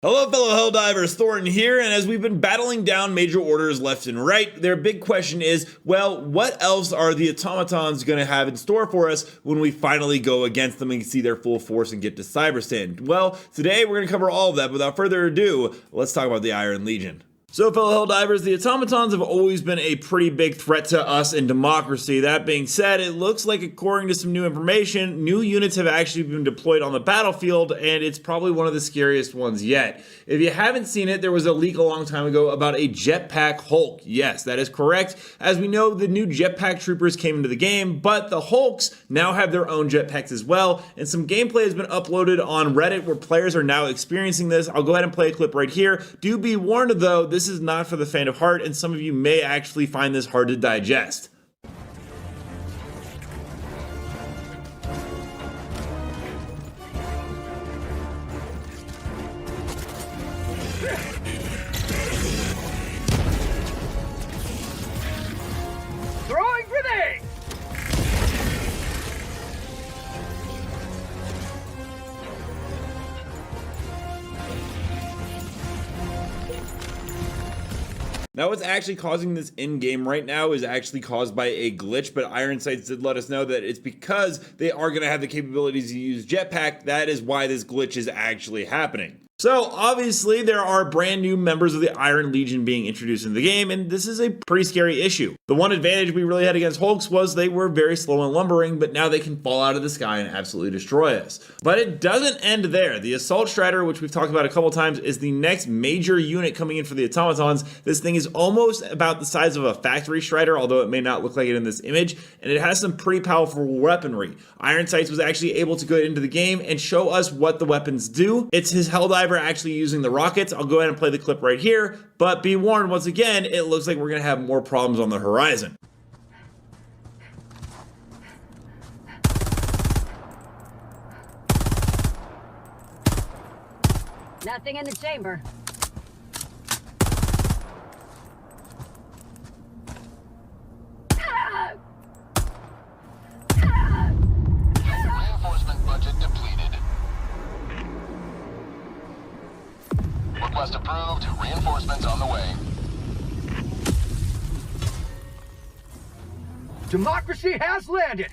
Hello fellow Helldivers, Thornton here, and as we've been battling down major orders left and right, their big question is, well, what else are the automatons going to have in store for us when we finally go against them and see their full force and get to Cyberstan? Well, today we're going to cover all of that, but without further ado, let's talk about the Iron Legion. So fellow Helldivers, the automatons have always been a pretty big threat to us in democracy. That being said, it looks like according to some new information, new units have actually been deployed on the battlefield, and it's probably one of the scariest ones yet. If you haven't seen it, there was a leak a long time ago about a Jetpack Hulk. Yes, that is correct. As we know, the new Jetpack troopers came into the game, but the Hulks now have their own jetpacks as well, and some gameplay has been uploaded on Reddit where players are now experiencing this. I'll go ahead and play a clip right here. Do be warned though, this is not for the faint of heart, and some of you may actually find this hard to digest. Throwing grenade! Now what's actually causing this in-game right now is actually caused by a glitch, but Iron Sights did let us know that it's because they are going to have the capabilities to use Jetpack. That is why this glitch is actually happening. So obviously there are brand new members of the Iron Legion being introduced in the game, and this is a pretty scary issue. The one advantage we really had against Hulks was they were very slow and lumbering, but now they can fall out of the sky and absolutely destroy us. But it doesn't end there. The Assault Strider, which we've talked about a couple times, is the next major unit coming in for the automatons. This thing is almost about the size of a factory Strider, although it may not look like it in this image, and it has some pretty powerful weaponry. Iron Sights was actually able to go into the game and show us what the weapons do. It's his Helldiver actually using the rockets. I'll go ahead and play the clip right here, but be warned, once again, it looks like we're going to have more problems on the horizon. Nothing in the chamber. Reinforcement budget depleted. Request approved. Reinforcements on the way. Democracy has landed!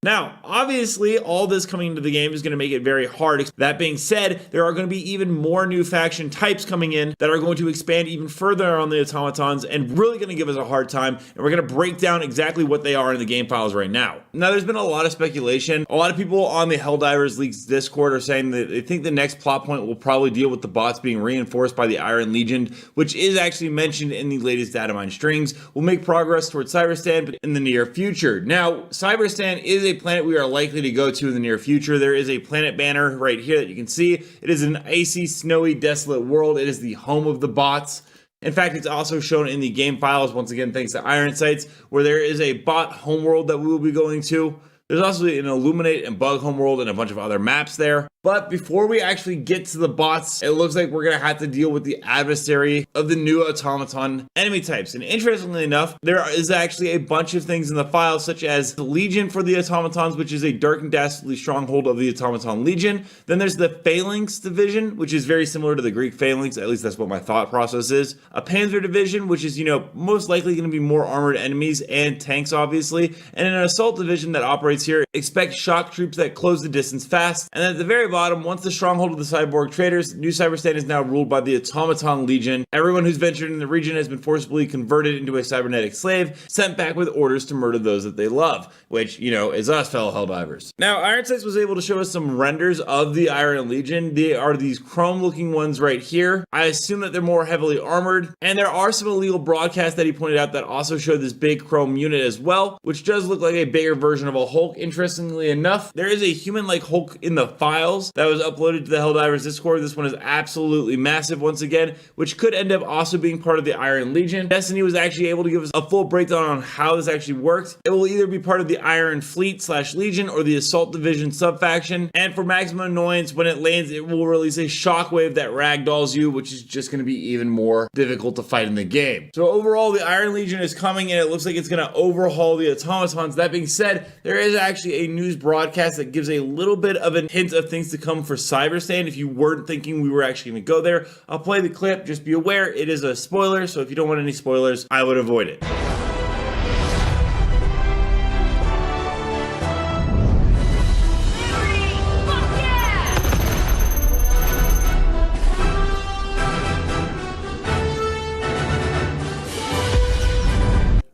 Now, obviously, all this coming into the game is going to make it very hard. That being said, there are going to be even more new faction types coming in that are going to expand even further on the automatons and really going to give us a hard time, and we're going to break down exactly what they are in the game files right now. Now, there's been a lot of speculation. A lot of people on the Helldivers League's Discord are saying that they think the next plot point will probably deal with the bots being reinforced by the Iron Legion, which is actually mentioned in the latest data mine strings. We'll make progress towards Cyberstan, but in the near future. Now, Cyberstan is a planet we are likely to go to in the near future. There is a planet banner right here that you can see. It is an icy, snowy, desolate world. It is the home of the bots. In fact, it's also shown in the game files, once again, thanks to Iron Sights, where there is a bot homeworld that we will be going to. There's also an Illuminate and Bug homeworld and a bunch of other maps there. But before we actually get to the bots, it looks like we're going to have to deal with the adversary of the new automaton enemy types. And interestingly enough, there is actually a bunch of things in the file, such as the Legion for the automatons, which is a dark and dastardly stronghold of the automaton Legion. Then there's the Phalanx division, which is very similar to the Greek Phalanx. At least that's what my thought process is. A Panzer division, which is, most likely going to be more armored enemies and tanks, obviously. And an assault division that operates here. Expect shock troops that close the distance fast. And at the very bottom, once the stronghold of the cyborg traders, New Cyberstan is now ruled by the Automaton Legion. Everyone who's ventured in the region has been forcibly converted into a cybernetic slave, sent back with orders to murder those that they love, which, is us fellow Helldivers. Now, Iron Sights was able to show us some renders of the Iron Legion. They are these chrome-looking ones right here. I assume that they're more heavily armored, and there are some illegal broadcasts that he pointed out that also show this big chrome unit as well, which does look like a bigger version of a Hulk. Interestingly enough, there is a human-like Hulk in the files that was uploaded to the Helldivers Discord. This one is absolutely massive once again, which could end up also being part of the Iron Legion. Destiny was actually able to give us a full breakdown on how this actually worked. It will either be part of the Iron Fleet / Legion or the Assault Division subfaction, and for maximum annoyance, when it lands, it will release a shockwave that ragdolls you, which is just going to be even more difficult to fight in the game. So overall, the Iron Legion is coming, and it looks like it's going to overhaul the automatons. That being said, there is is actually a news broadcast that gives a little bit of a hint of things to come for Cyberstan. If you weren't thinking we were actually going to go there, I'll play the clip. Just be aware, it is a spoiler, so if you don't want any spoilers, I would avoid it.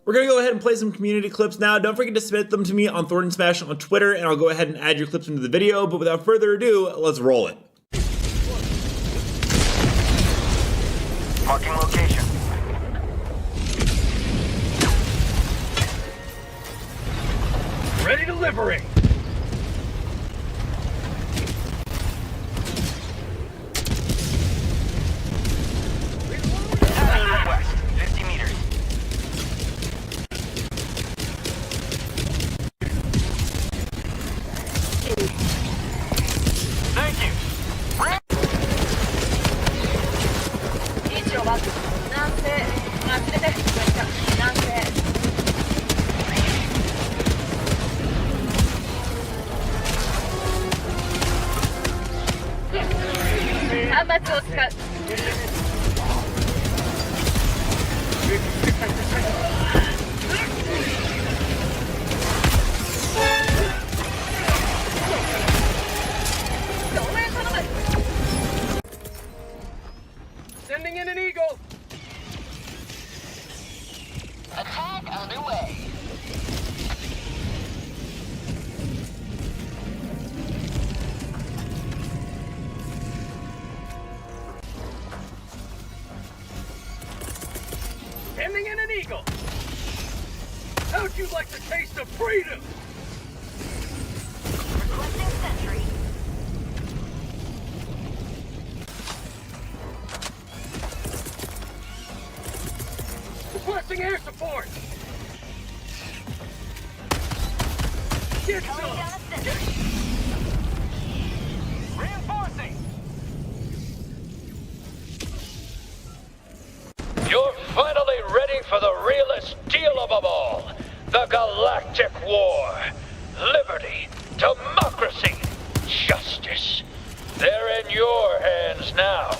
We're going to go ahead and play some community clips now. Don't forget to submit them to me on Thornton Smash on Twitter, and I'll go ahead and add your clips into the video. But without further ado, let's roll it. Marking location. Ready to liberate. West, 50 meters. Thank you. 位置を待つ。南西。あ、連れて。南西。端末を使う。Sending in an eagle. Attack underway. Sending in an eagle. How'd you like the taste of freedom? Requesting sentry. Requesting air support. Get Calling some. down a sentry. Reinforcing. You're finally ready for the realest deal of them all. The Galactic War. Liberty, democracy, justice. They're in your hands now.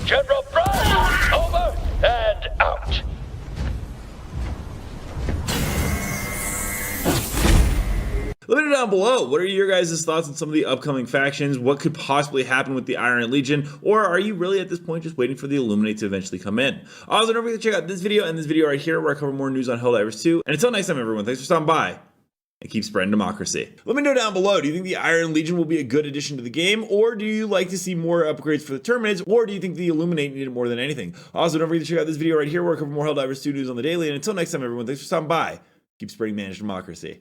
General Brown, over and out. Let me know down below, what are your guys' thoughts on some of the upcoming factions? What could possibly happen with the Iron Legion? Or are you really at this point just waiting for the Illuminate to eventually come in? Also, don't forget to check out this video and this video right here where I cover more news on Helldivers 2. And until next time, everyone, thanks for stopping by and keep spreading democracy. Let me know down below, do you think the Iron Legion will be a good addition to the game? Or do you like to see more upgrades for the Terminids? Or do you think the Illuminate need it more than anything? Also, don't forget to check out this video right here where I cover more Helldivers 2 news on the daily. And until next time, everyone, thanks for stopping by. Keep spreading managed democracy.